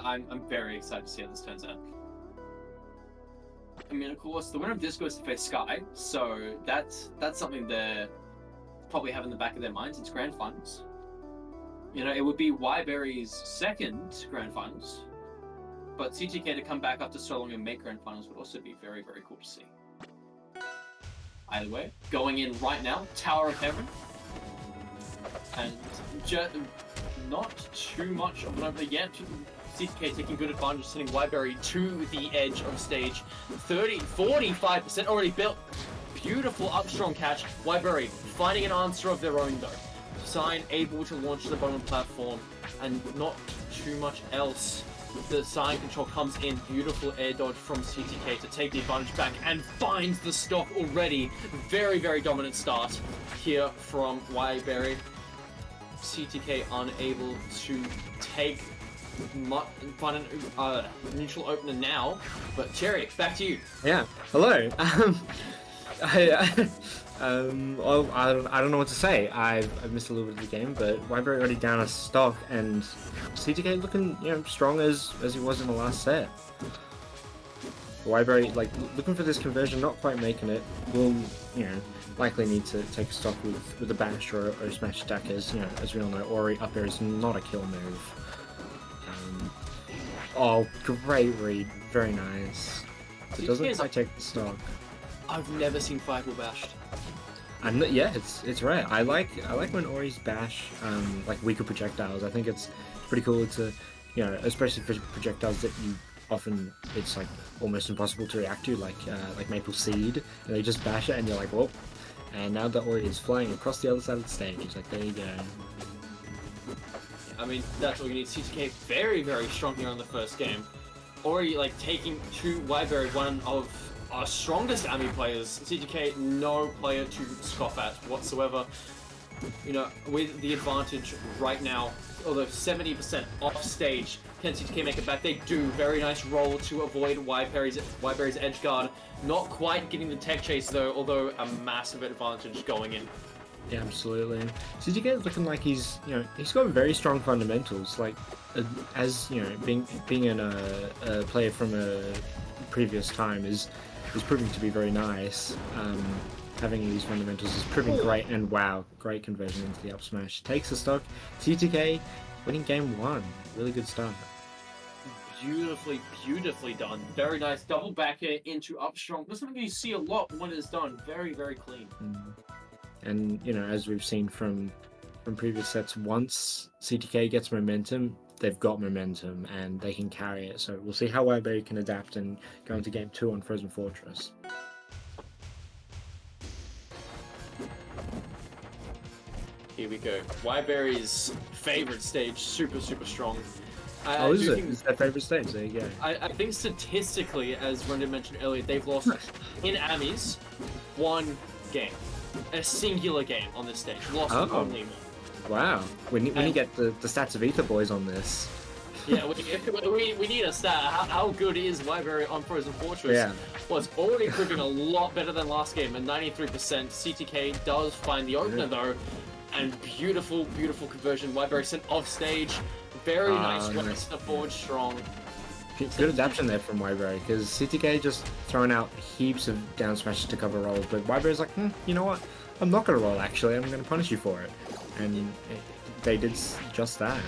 I'm very excited to see how this turns out. I mean, of course, the winner of this goes to face Sky, so that's something they're probably have in the back of their minds. It's grand finals. You know, it would be Yberrie's second grand finals, but CTK to come back after so long and make grand finals would also be very, very cool to see. Either way, going in right now, Tower of Heaven, and not too much of an over yet. CTK taking good advantage, sending Yberrie to the edge of stage. 45% already built. Beautiful up strong catch. Yberrie finding an answer of their own though. Sign able to launch to the bottom platform, and not too much else. The Sign control comes in. Beautiful air dodge from CTK to take the advantage back and finds the stock already. Very, very dominant start here from Yberrie. CTK unable to take find a neutral opener now, but Cherry, back to you. Yeah, hello. Well, I don't know what to say. I've missed a little bit of the game, but Yberrie already down a stock, and CTK looking, you know, strong as he was in the last set. Yberrie, like, looking for this conversion, not quite making it. Will, you know, likely need to take a stock with a bash or a smash attack, as, you know, as we all know, Ori up air is not a kill move. Oh, great read, very nice. It doesn't quite take the stock. I've never seen Fireball bashed. And yeah, it's rare. I like when Ori's bash like weaker projectiles. I think it's pretty cool to, you know, especially for projectiles that you often it's like almost impossible to react to, like Maple Seed, and they just bash it and you're like, whoa. And now that Ori is flying across the other side of the stage, it's like, there you go. I mean, that's all you need. CTK very, very strong here on the first game. Ori, like, taking to Yberrie, one of our strongest Ami players. CTK, no player to scoff at whatsoever. You know, with the advantage right now, although 70% off stage, can CTK make it back? They do. Very nice roll to avoid Yberrie's edge guard. Not quite getting the tech chase though, although a massive advantage going in. Yeah, absolutely. CTK is looking like he's, you know, he's got very strong fundamentals. Like, as you know, being a player from a previous time is proving to be very nice. Having these fundamentals is proving great, and wow, great conversion into the up smash. Takes the stock. CTK winning game 1. Really good start. Beautifully, beautifully done. Very nice double backer into up strong. That's something you see a lot when it's done. Very, very clean. And, you know, as we've seen from previous sets, once CTK gets momentum, they've got momentum and they can carry it. So we'll see how Yberrie can adapt and go into game 2 on Frozen Fortress. Here we go. Yberrie's favorite stage, super, super strong. Oh, is it? It's their favorite stage. There you go. I think statistically, as Rendon mentioned earlier, they've lost in Amis 1 game. A singular game on this stage. Lost only one. Wow. We need to get the stats of Aether boys on this. Yeah, we need a stat. How good is Yberrie on Frozen Fortress? Yeah. Well, it's already proving a lot better than last game at 93%. CTK does find the opener though, and beautiful, beautiful conversion. Yberrie sent off stage. Very nice way to forward strong. Good adaptation there from Yberrie, because CTK just throwing out heaps of down smashes to cover rolls, but Yberrie's like, you know what? I'm not going to roll actually, I'm going to punish you for it. And they did just that.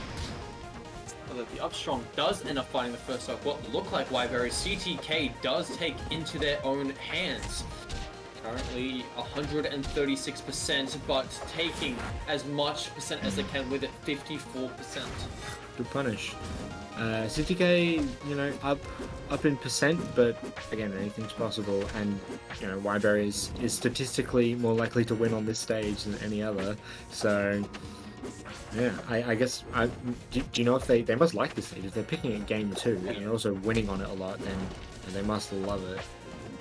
Although the up strong does end up finding the first stock. What looked like Yberrie, CTK does take into their own hands. Currently 136%, but taking as much percent as they can with it, 54%. Good punish. CTK, you know, up in percent, but again, anything's possible. And you know, Yberrie is statistically more likely to win on this stage than any other. So yeah, I guess. Do you know if they must like this stage? If they're picking it game 2 and they're also winning on it a lot, then they must love it.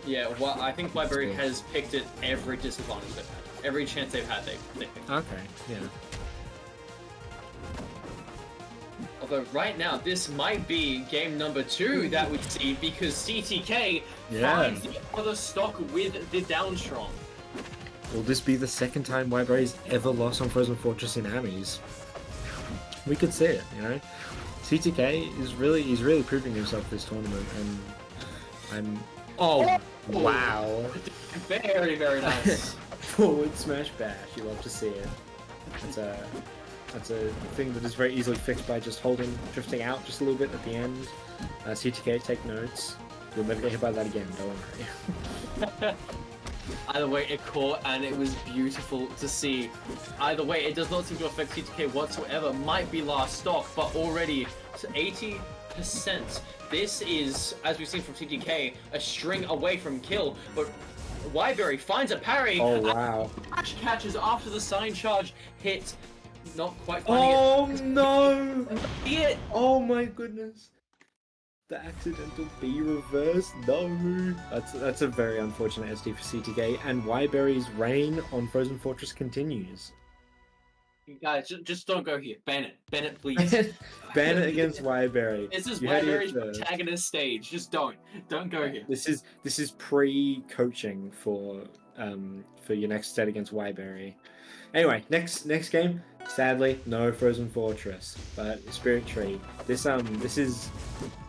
Yeah, well, I think Yberrie has picked it every disadvantage they've had. Every chance they've had, they picked it. Okay, yeah. Although right now, this might be game number 2 that we see, because CTK finds the other stock with the down strong. Will this be the second time Yberrie's ever lost on Frozen Fortress in Amis? We could see it, you know? CTK is he's really proving himself this tournament, and oh wow, Very, very nice. forward smash bash. You love to see it. That's a thing that is very easily fixed by just drifting out just a little bit at the end. CTK, take notes. You'll never get hit by that again, don't worry. Either way, it caught and it was beautiful to see. Either way, it does not seem to affect CTK whatsoever. Might be last stock, but already 80%. This is, as we've seen from CTK, a string away from kill, but Yberrie finds a parry. Oh wow. Crash catches after the sign charge hit. Not quite finding Oh no! it. Oh my goodness. The accidental B reverse, no! That's a very unfortunate SD for CTK, and Yberrie's reign on Frozen Fortress continues. Guys, just don't go here. Ban it, please. Ban it against Yberrie. This is You heard it Yberrie's first. protagonist stage. Just don't go here. This is pre-coaching for your next set against Yberrie. Anyway, next game. Sadly, no Frozen Fortress, but Spirit Tree. This is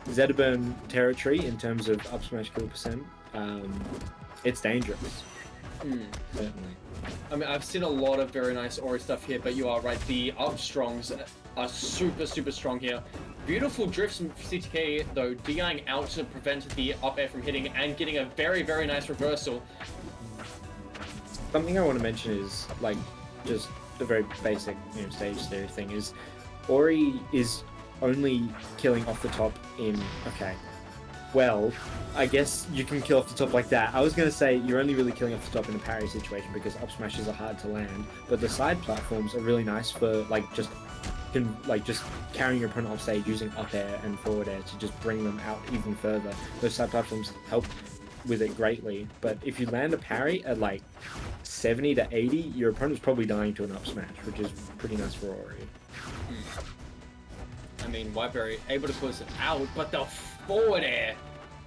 Zetaburn territory in terms of up smash kill percent. It's dangerous. Certainly. I mean, I've seen a lot of very nice Ori stuff here, but you are right. The up strongs are super, super strong here. Beautiful drifts from CTK, though, DIing out to prevent the up air from hitting and getting a very, very nice reversal. Something I want to mention is, like, just the very basic, stage theory thing is, Ori is only killing off the top in, okay, well, I guess you can kill off the top like that. I was going to say you're only really killing off the top in a parry situation because up smashes are hard to land, but the side platforms are really nice for, just carrying your opponent off stage using up air and forward air to just bring them out even further. Those side platforms help with it greatly, but if you land a parry at 70 to 80, your opponent's probably dying to an up smash, which is pretty nice for Ori. I mean, Yberrie able to close it out, but the forward air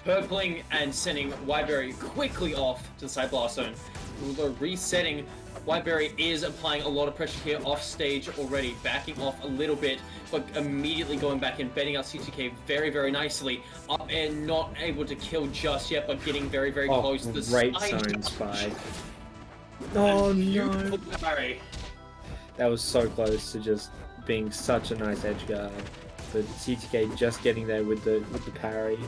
purpling and sending Yberrie quickly off to the side blast zone. Although resetting, Yberrie is applying a lot of pressure here off stage already, backing off a little bit, but immediately going back and betting out CTK very, very nicely. Up air not able to kill just yet, but getting very, very close to the great side. zone spike. Oh no! Parry. That was so close to just being such a nice edge guard, but CTK just getting there with the parry.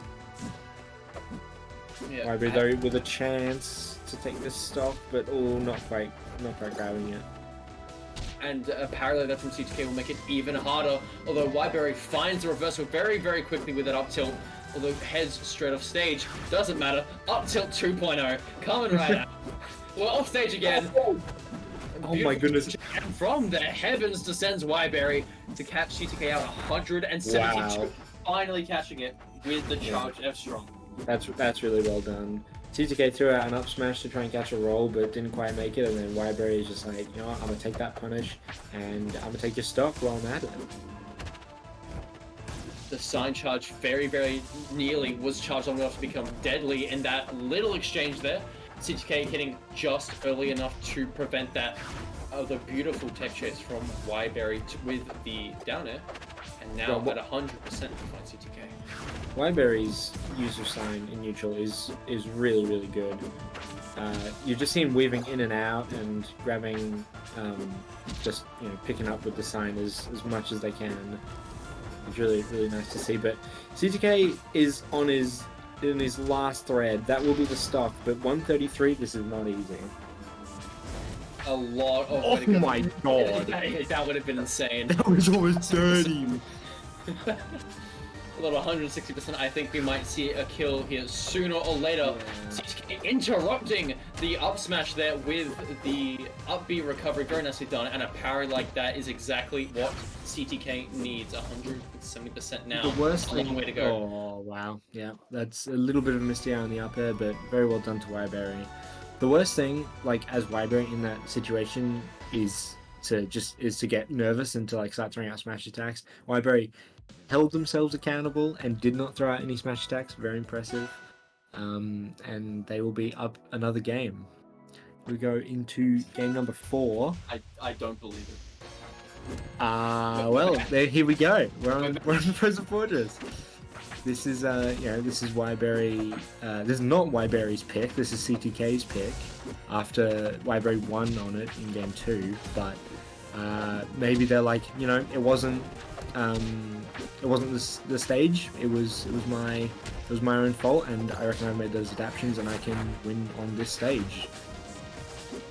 Yeah. Yberrie though with a chance to take this stock, but not quite grabbing it. And a parry like that from CTK will make it even harder, although Yberrie finds the reversal very, very quickly with that up tilt, although heads straight off stage. Doesn't matter, up tilt 2.0, coming right out. We're off stage again. Oh my goodness. And from the heavens descends Yberrie to catch CTK out 172, Wow. finally catching it with the charge F strong. That's really well done. CTK threw out an up smash to try and catch a roll, but didn't quite make it, and then Yberrie is just like, you know what, I'm gonna take that punish, and I'm gonna take your stock while I'm at it. The sign charge very, very nearly was charged long enough to become deadly in that little exchange there. CTK hitting just early enough to prevent that. The beautiful tech chase from Yberrie with the down air, and now at 100% behind CTK. Yberrie's user sign in neutral is really, really good. You just see him weaving in and out and grabbing, just picking up with the sign as much as they can. It's really, really nice to see. But CTK is in his last thread. That will be the stock, but 133. This is not easy. A lot of. Oh my god! That would have been insane. That was almost 30. A little 160%. I think we might see a kill here sooner or later. Yeah. Interrupting the up smash there with the up B recovery. Very nicely done. And a parry like that is exactly what CTK needs. 170% now. The worst a long thing. way to go. Oh wow! Yeah, that's a little bit of a misty eye on the up air, but very well done to Yberrie. The worst thing, as Yberrie in that situation, is to get nervous and to start throwing out smash attacks. Yberrie held themselves accountable and did not throw out any smash attacks. Very impressive. And they will be up another game. We go into game number 4. I don't believe it. Well, here we go. We're on Frozen Fortress. This is this is Yberrie. This is not Yberrie's pick. This is CTK's pick. After Yberrie won on it in game 2, but maybe they're like, it wasn't the stage. It was my own fault, and I reckon I made those adaptations, and I can win on this stage.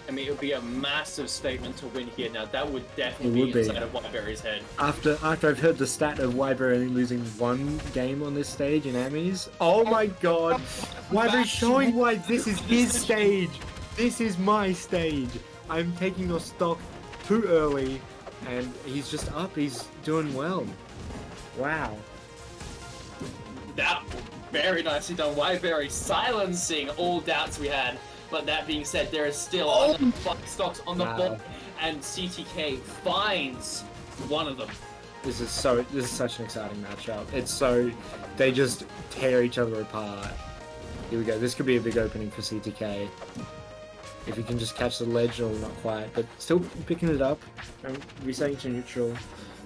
I mean, it would be a massive statement to win here. Now, that would definitely be inside of Yberrie's head. After I've heard the stat of Yberrie losing 1 game on this stage in Amis, oh my god! Yberrie showing why this is his stage! This is my stage! I'm taking your stock too early, and he's just up, he's doing well. Wow. That very nicely done. Yberrie silencing all doubts we had. But that being said, there is still 5 stocks on the board, and CTK finds one of them. This is such an exciting matchup. They just tear each other apart. Here we go. This could be a big opening for CTK. If he can just catch the ledge, or not quite, but still picking it up, resetting to neutral.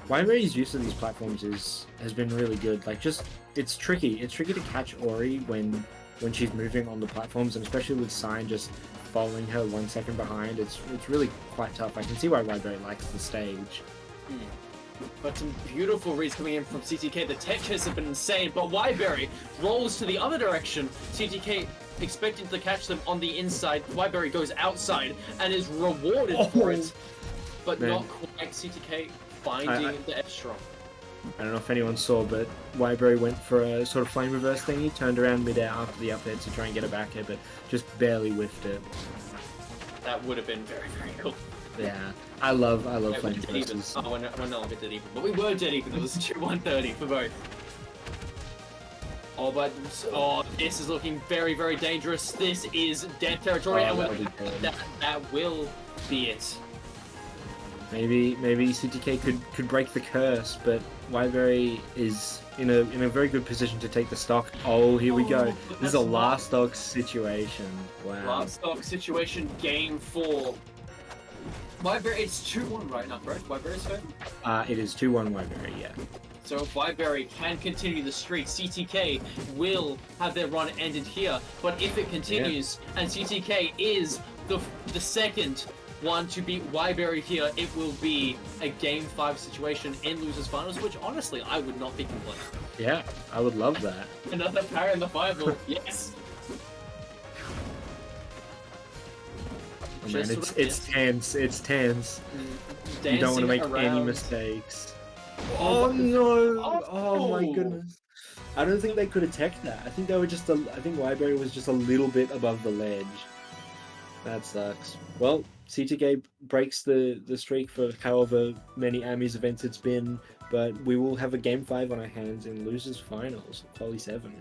Yberrie's use of these platforms has been really good. Like, it's tricky. It's tricky to catch Ori when she's moving on the platforms, and especially with Sign just following her 1 second behind, it's really quite tough. I can see why Yberrie likes the stage. But some beautiful reads coming in from CTK. The tech chase have been insane, but Yberrie rolls to the other direction. CTK expecting to catch them on the inside. Yberrie goes outside and is rewarded for it, but not quite. CTK finding the edge strong. I don't know if anyone saw, but Yberrie went for a sort of flame reverse thingy, turned around midair after the up air to try and get it back here, but just barely whiffed it. That would have been very, very cool. Yeah, I love flame reverses. Oh, we're no longer dead even, but we were dead even. It was 130 for both. Oh, this is looking very, very dangerous. This is dead territory, and that will be it. Maybe CTK could break the curse, but Yberrie is in a very good position to take the stock. Oh, here we go. This is a last stock situation. Wow. Last stock situation, game 4. Yberrie, it's 2-1 right now, correct? Yberrie's favor? It is 2-1 Yberrie, yeah. So if Yberrie can continue the streak, CTK will have their run ended here. But if it continues, and CTK is the second one to beat Yberrie here, it will be a Game 5 situation in Losers Finals, which honestly, I would not be complaining. Yeah, I would love that. Another parry in the fireball, yes! Oh man, it's tense, it's tense. You don't want to make any mistakes. Oh no! Oh my goodness. I don't think they could have teched that. I think Yberrie was just a little bit above the ledge. That sucks. Well, CTK breaks the streak for however many Amis events it's been, but we will have a Game 5 on our hands in Losers Finals, Quali 7.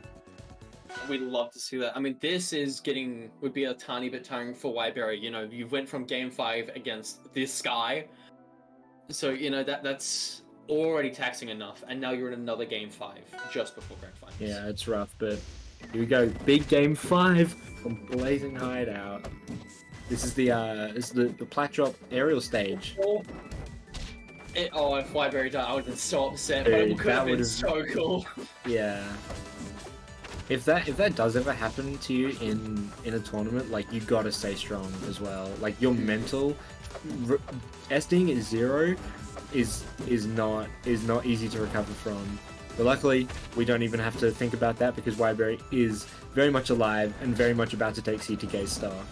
We'd love to see that. I mean, this would be a tiny bit tiring for Yberrie. You went from Game 5 against this guy, so that's already taxing enough, and now you're in another Game 5 just before Grand Finals. Yeah, it's rough, but here we go. Big Game 5 from Blazing Hideout. This is the plat drop aerial stage. If Yberrie died, I would have been so upset, Dude, but it could have been so cool. Yeah. If that does ever happen to you in a tournament, like, you gotta stay strong as well. Like, your mental SDing at 0 is not easy to recover from. But luckily, we don't even have to think about that because Yberrie is very much alive and very much about to take CTK's stock.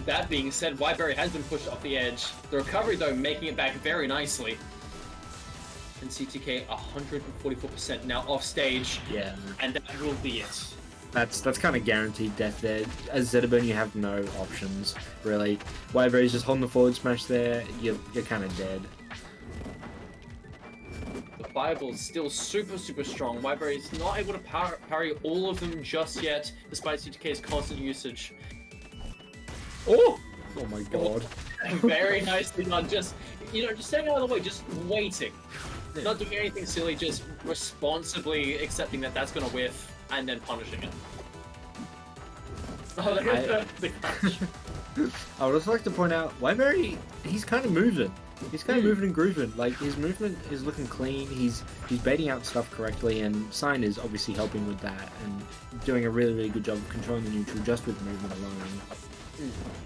That being said, Yberrie has been pushed off the edge. The recovery, though, making it back very nicely. And CTK 144% now off stage. Yeah. And that will be it. That's kind of guaranteed death there. As Zetaburn, you have no options, really. Yberrie's just holding the forward smash there, you're kind of dead. The fireball's still super, super strong. Yberrie is not able to parry all of them just yet, despite CTK's constant usage. Oh! Oh my god. Very nicely done. Just staying out of the way, just waiting. Yeah. Not doing anything silly, just responsibly accepting that that's going to whiff, and then punishing it. Oh, the catch. I would also like to point out, Yberrie, he's kind of moving. He's kind of moving and grooving. Like his movement is looking clean. He's baiting out stuff correctly, and Sign is obviously helping with that and doing a really good job of controlling the neutral just with movement alone.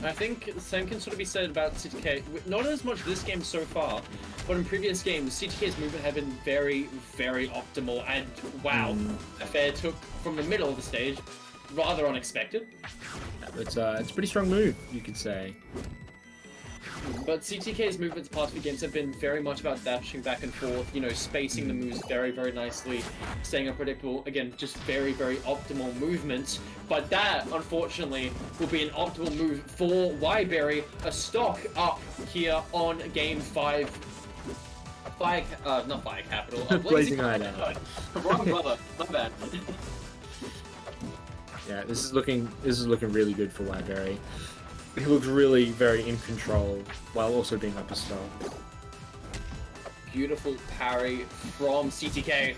I think the same can sort of be said about CTK. Not as much this game so far, but in previous games, CTK's movement have been very, very optimal. And wow, a fair took from the middle of the stage, rather unexpected. It's a pretty strong move, you could say. But CTK's movements past few games have been very much about dashing back and forth, you know, spacing the moves very, very nicely, staying unpredictable. Again, just very, very optimal movements. But that, unfortunately, will be an optimal move for Yberrie. A stock up here on game 5. Not Fire Capital. Blazing Hideout. Wrong brother. My bad. Yeah, this is looking really good for Yberrie. He looks really very in control while also being up a stock. Beautiful parry from CTK.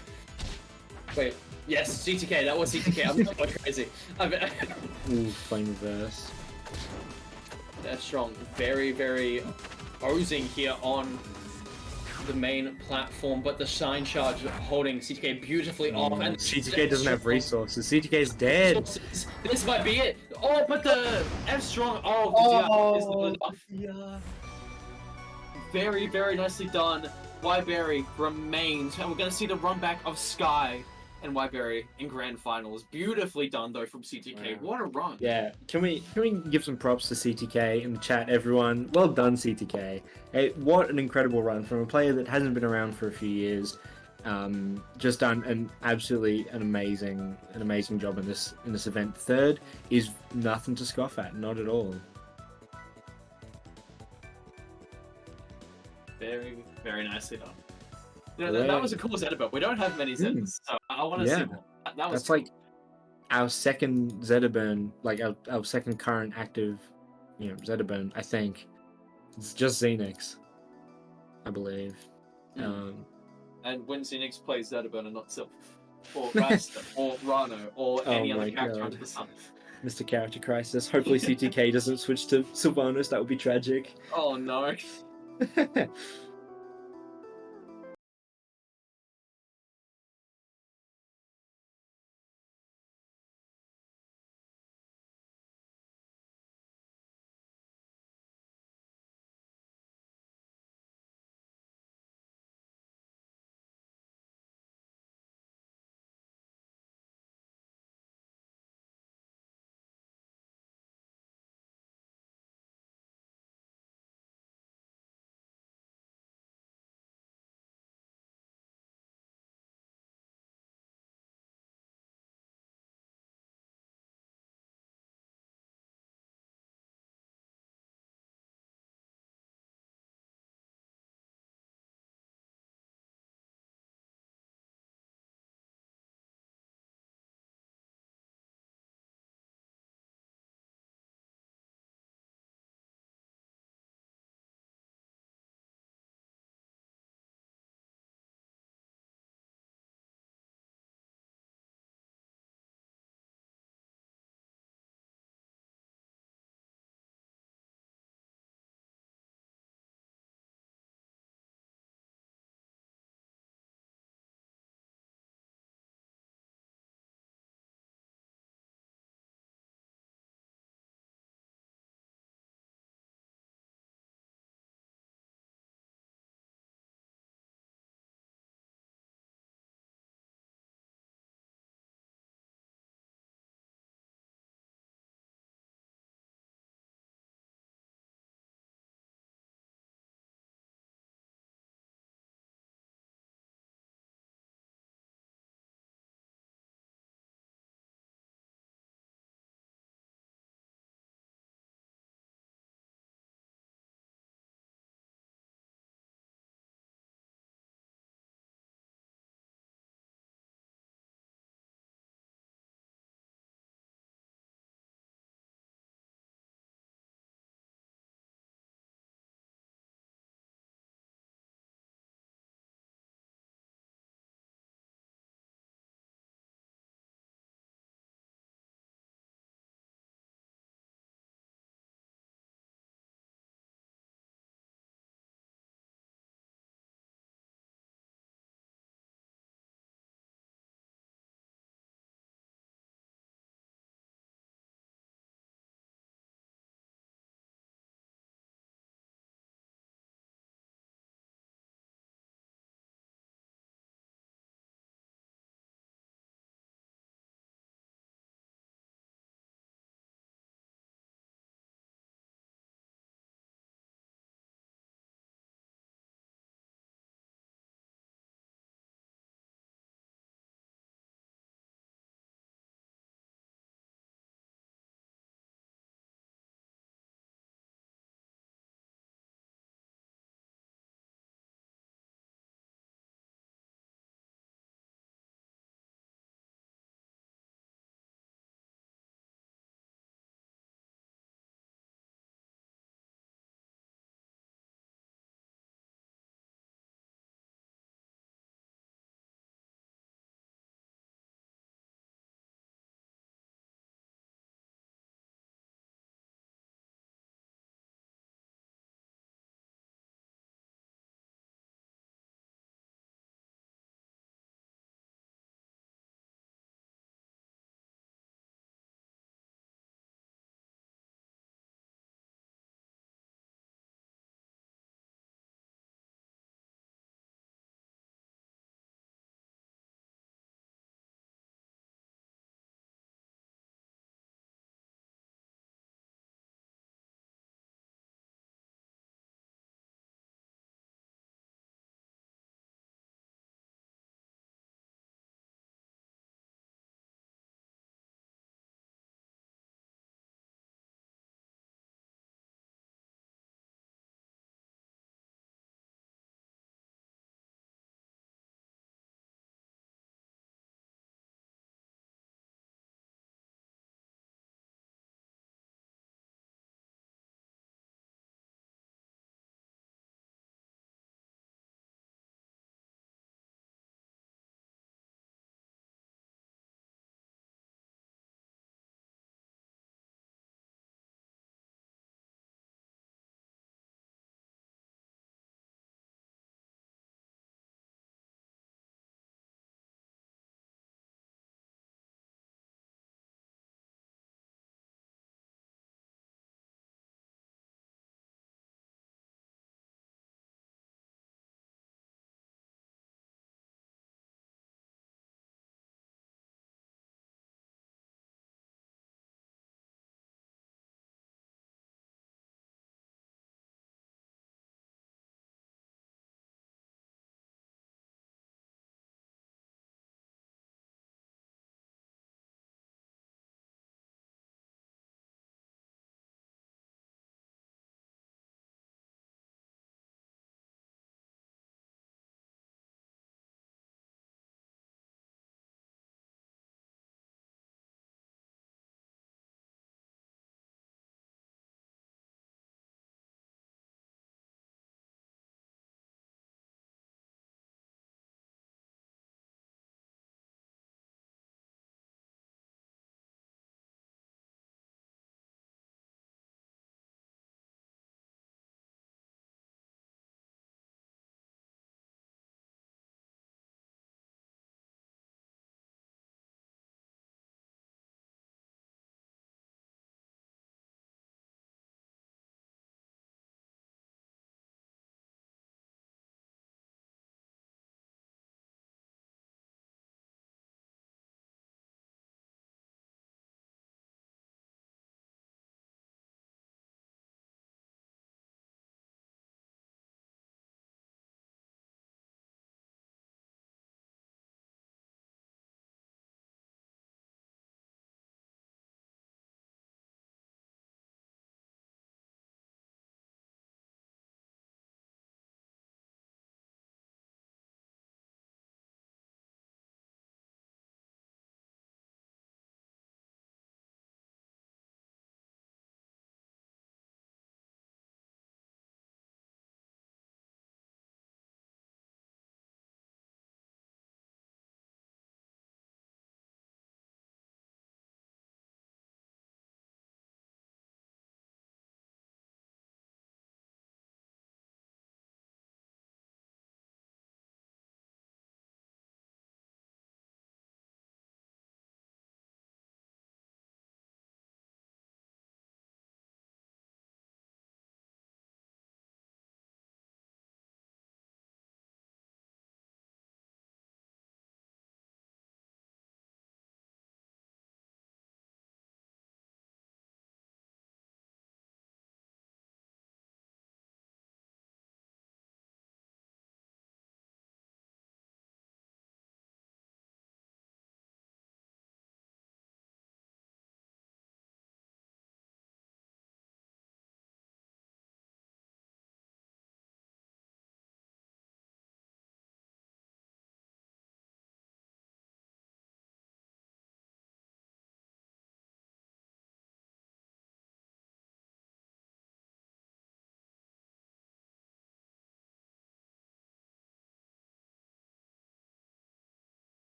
Wait, yes, CTK. That was CTK. I'm not going crazy. Ooh, flame reverse. That's strong. Very, very posing here on the main platform, but the Shine Charge holding CTK beautifully off. And CTK doesn't have resources. CTK's dead. This might be it. Oh, but the F strong. Oh, is not enough. Yeah. Very, very nicely done. Yberrie remains, and we're going to see the run back of Sky and Yberrie in grand finals. Beautifully done though from CTK. Wow. What a run! Yeah, can we give some props to CTK in the chat, everyone? Well done, CTK. Hey, what an incredible run from a player that hasn't been around for a few years. Just done an amazing job in this event. Third is nothing to scoff at, not at all. Very, very nicely done. You know, that was a cool Zeta, we don't have many Zetas, so I want to see more. That was That's cool. like our second Zeta burn, like our second current active, Zeta burn. I think it's just Xenix, I believe. And when Xenix plays Zetaburn and not Sylph, or Rasta, or Rano, or any other character under the sun. Mr. Character Crisis. Hopefully CTK doesn't switch to Sylvanas, that would be tragic. Oh no.